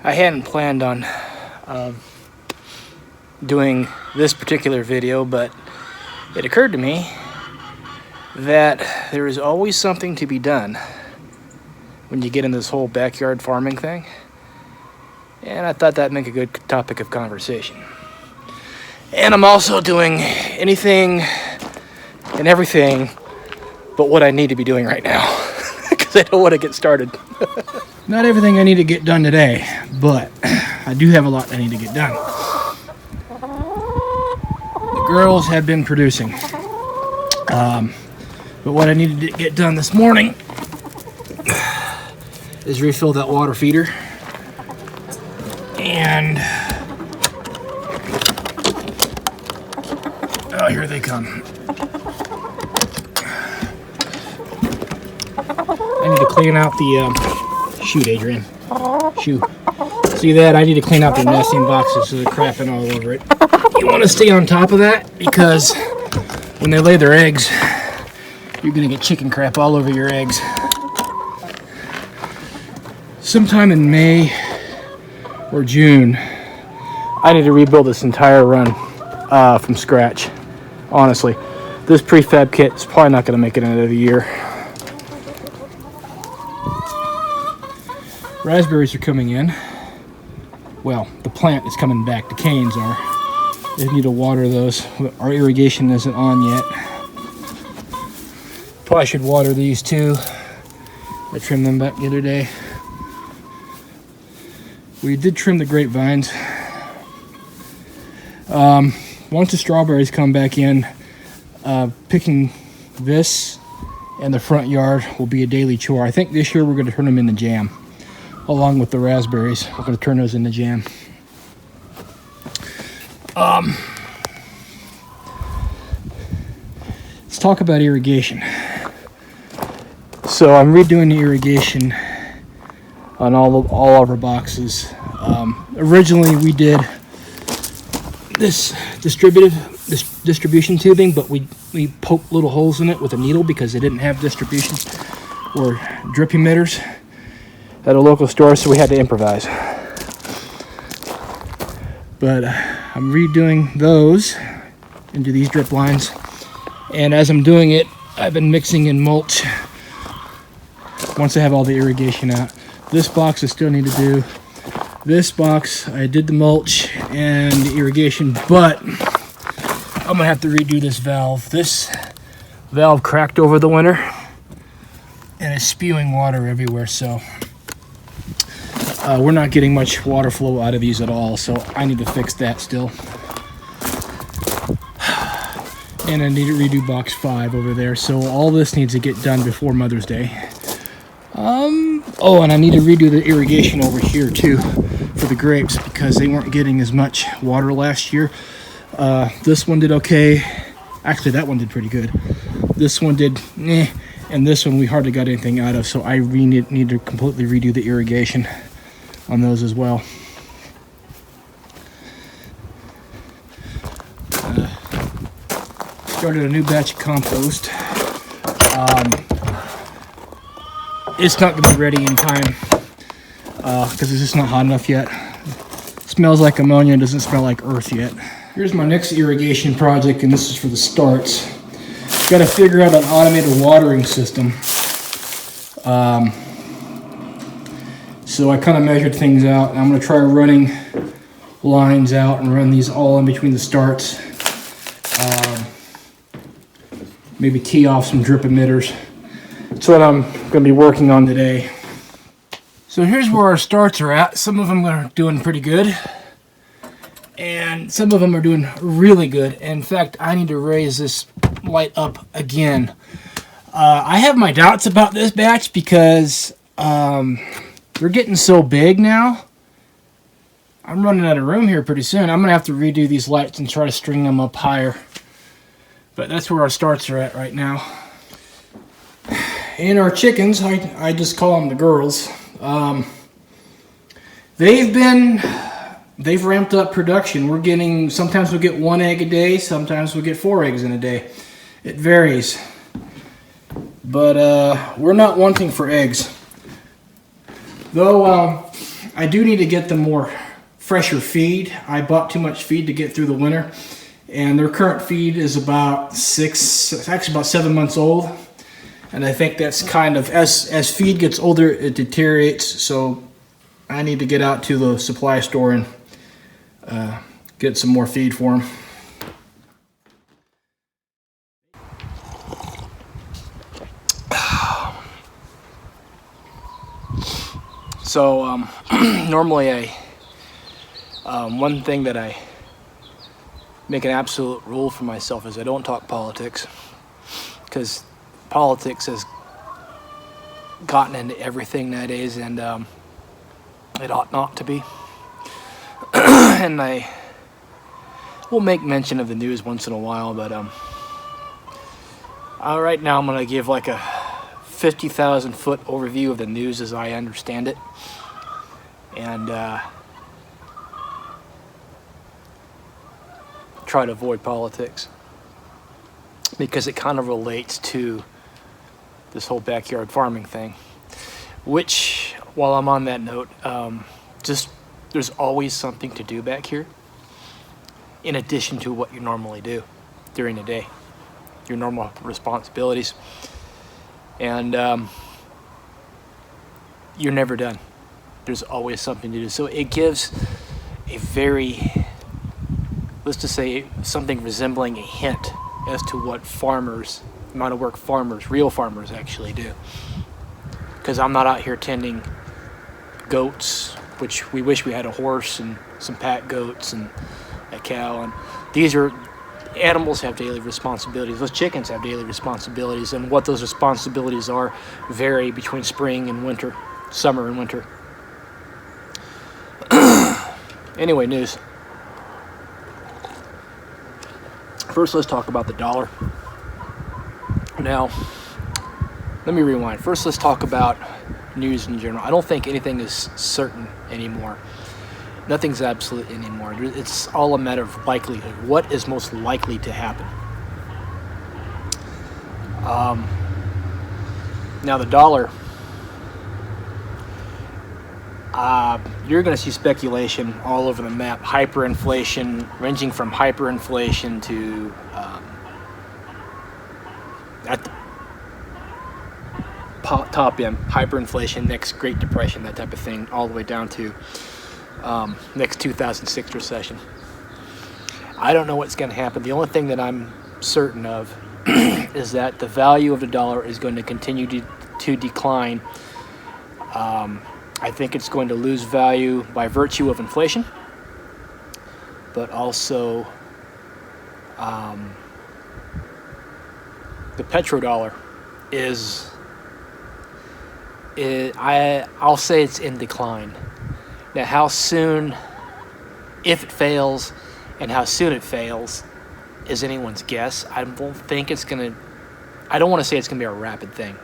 I hadn't planned on doing this particular video, but it occurred to me that there is always something to be done when you get in this whole backyard farming thing, and I thought that'd make a good topic of conversation. And I'm also doing anything and everything but what I need to be doing right now because I don't want to get started. Not everything I need to get done today, but I do have a lot I need to get done. The girls have been producing, but what I needed to get done this morning is refill that water feeder, and oh, here they come. I need to clean out the shoot, Adrian. Shoot. See that? I need to clean out the nesting boxes so they're crapping all over it. You want to stay on top of that because when they lay their eggs, you're going to get chicken crap all over your eggs. Sometime in May or June, I need to rebuild this entire run from scratch. Honestly, this prefab kit is probably not going to make it another year. Raspberries are coming in. Well, the plant is coming back. The canes are. They need to water those. Our irrigation isn't on yet. Probably should water these too. I trimmed them back the other day. We did trim the grapevines. Once the strawberries come back in, picking this and the front yard will be a daily chore. I think this year we're going to turn them into jam. Along with the raspberries, we're going to turn those into jam. Let's talk about irrigation. So I'm redoing the irrigation on all of our boxes. Originally we did this distribution tubing, but we poked little holes in it with a needle because they didn't have distribution or drip emitters at a local store, so we had to improvise. But I'm redoing those into these drip lines, and as I'm doing it, I've been mixing in mulch once I have all the irrigation out. This box I still need to do. This box, I did the mulch and the irrigation, but I'm gonna have to redo this valve. This valve cracked over the winter and it's spewing water everywhere, so we're not getting much water flow out of these at all, so I need to fix that still. And I need to redo box 5 over there, so all this needs to get done before Mother's Day. Oh, and I need to redo the irrigation over here too for the grapes because they weren't getting as much water last year. This one did okay. Actually, that one did pretty good. This one did and this one we hardly got anything out of, so I need to completely redo the irrigation on those as well. Started a new batch of compost. It's not going to be ready in time because it's just not hot enough yet. It smells like ammonia, doesn't smell like earth yet. Here's my next irrigation project, and this is for the starts. Got to figure out an automated watering system. So I kind of measured things out, and I'm going to try running lines out and run these all in between the starts. Maybe tee off some drip emitters. That's what I'm going to be working on today. So here's where our starts are at. Some of them are doing pretty good, and some of them are doing really good. In fact, I need to raise this light up again. I have my doubts about this batch because they're getting so big now. I'm running out of room here pretty soon. I'm going to have to redo these lights and try to string them up higher. But that's where our starts are at right now. And our chickens, I just call them the girls. They've ramped up production. We're getting, sometimes we'll get 1 egg a day, sometimes we'll get 4 eggs in a day. It varies. But we're not wanting for eggs. Though I do need to get them more fresher feed. I bought too much feed to get through the winter, and their current feed is about 7 months old. And I think that's kind of, as feed gets older, it deteriorates. So I need to get out to the supply store and get some more feed for them. So normally one thing that I make an absolute rule for myself is I don't talk politics, because politics has gotten into everything nowadays, and it ought not to be. And I will make mention of the news once in a while, but right now I'm going to give like a 50,000 foot overview of the news as I understand it, and try to avoid politics, because it kind of relates to this whole backyard farming thing, which, while I'm on that note, just there's always something to do back here in addition to what you normally do during the day, your normal responsibilities. And you're never done. There's always something to do. So it gives a very, let's just say, something resembling a hint as to what farmers, amount of work farmers, real farmers, actually do. Because I'm not out here tending goats, which we wish we had a horse and some pack goats and a cow. And these are, animals have daily responsibilities. Those chickens have daily responsibilities, and what those responsibilities are vary between spring and winter, summer and winter. Anyway, news. First, let's talk about the dollar. Now, let me rewind. First, let's talk about news in general. I don't think anything is certain anymore. Nothing's absolute anymore. It's all a matter of likelihood. What is most likely to happen? Now the dollar, you're going to see speculation all over the map. Hyperinflation, ranging from hyperinflation to at the top end, hyperinflation, next Great Depression, that type of thing, all the way down to next 2006 recession. I don't know what's going to happen. The only thing that I'm certain of is that the value of the dollar is going to continue to decline. I think it's going to lose value by virtue of inflation, but also the petrodollar I'll say it's in decline. Now, how soon, if it fails, and how soon it fails, is anyone's guess. I don't think it's going to, I don't want to say it's going to be a rapid thing,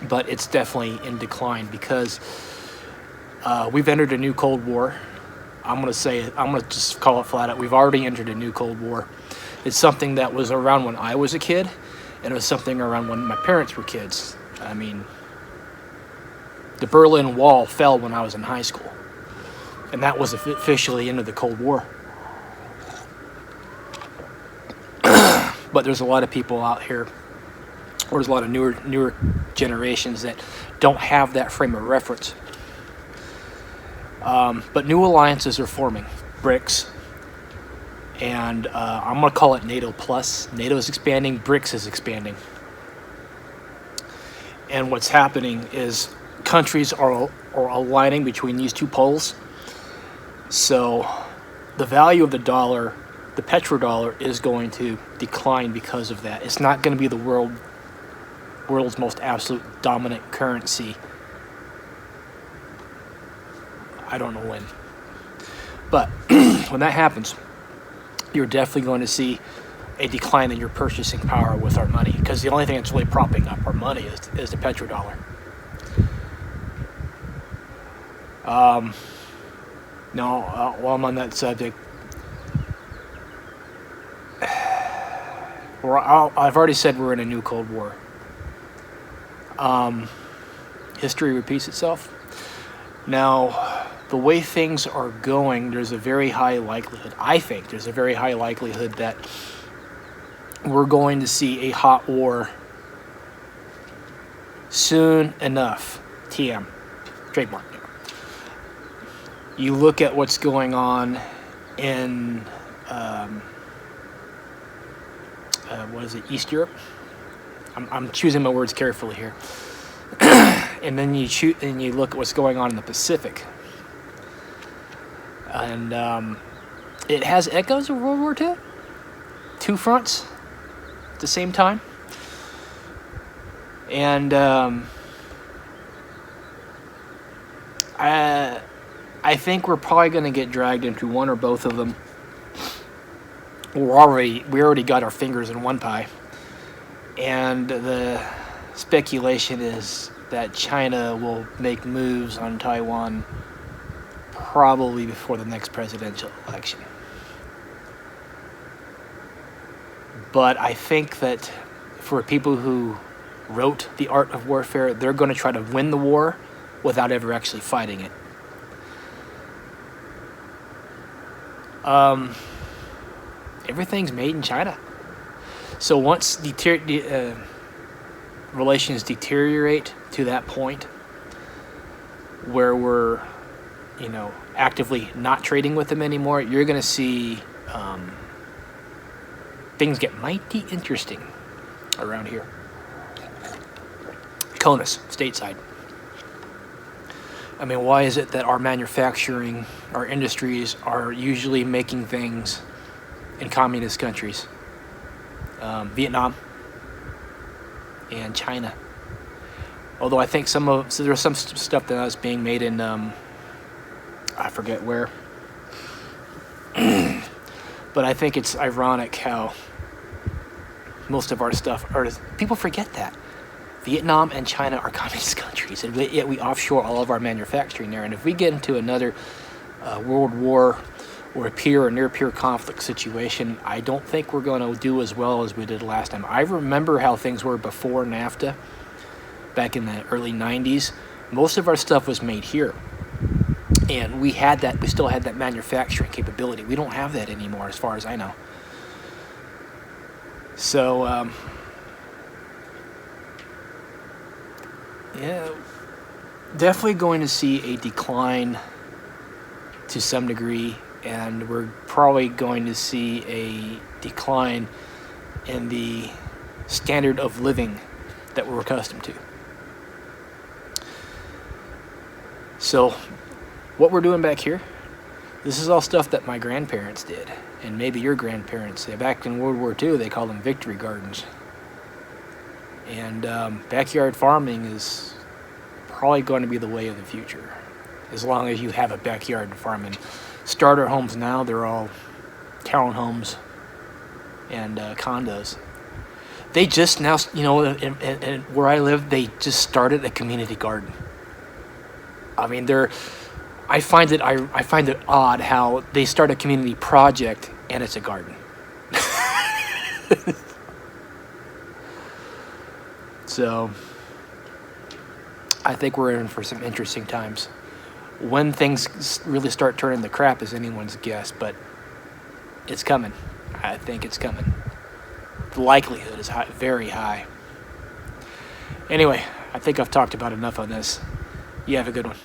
but it's definitely in decline, because we've entered a new Cold War. I'm going to just call it flat out. We've already entered a new Cold War. It's something that was around when I was a kid, and it was something around when my parents were kids. I mean, the Berlin Wall fell when I was in high school, and that was officially into the Cold War. But there's a lot of people out here, or there's a lot of newer generations that don't have that frame of reference. But new alliances are forming, BRICS, and I'm going to call it NATO Plus. NATO is expanding, BRICS is expanding. And what's happening is countries are aligning between these two poles. So the value of the dollar, the petrodollar, is going to decline because of that. It's not going to be the world's most absolute dominant currency. I don't know when. But when that happens, you're definitely going to see a decline in your purchasing power with our money, because the only thing that's really propping up our money is the petrodollar. While I'm on that subject, I've already said we're in a new Cold War. History repeats itself. Now, the way things are going, there's a very high likelihood, I think there's a very high likelihood that we're going to see a hot war soon enough. TM, trademark. You look at what's going on in, what is it, East Europe? I'm choosing my words carefully here. And then you look at what's going on in the Pacific. And it has echoes of World War II. Two fronts at the same time. And I think we're probably going to get dragged into one or both of them. We already got our fingers in one pie. And the speculation is that China will make moves on Taiwan probably before the next presidential election. But I think that for people who wrote The Art of Warfare, they're going to try to win the war without ever actually fighting it. Everything's made in China. So once relations deteriorate to that point where we're, actively not trading with them anymore, you're going to see things get mighty interesting around here. CONUS, stateside. I mean, why is it that our manufacturing, our industries are usually making things in communist countries? Vietnam and China. Although I think there's some stuff that was being made in, I forget where. But I think it's ironic how most of our stuff people forget that. Vietnam and China are communist countries, and yet we offshore all of our manufacturing there. And if we get into another world war or a peer or near-peer conflict situation, I don't think we're going to do as well as we did last time. I remember how things were before NAFTA, back in the early 90s. Most of our stuff was made here. And we still had that manufacturing capability. We don't have that anymore, as far as I know. So, yeah, definitely going to see a decline to some degree, and we're probably going to see a decline in the standard of living that we're accustomed to. So, what we're doing back here, this is all stuff that my grandparents did, and maybe your grandparents. Back in World War II, they called them victory gardens. And backyard farming is probably going to be the way of the future, as long as you have a backyard farming. Starter homes now, they're all townhomes and condos. They just now, and where I live, they just started a community garden. I mean, I find it odd how they start a community project and it's a garden. So, I think we're in for some interesting times. When things really start turning to crap is anyone's guess, but it's coming. I think it's coming. The likelihood is high, very high. Anyway, I think I've talked about enough on this. You have a good one.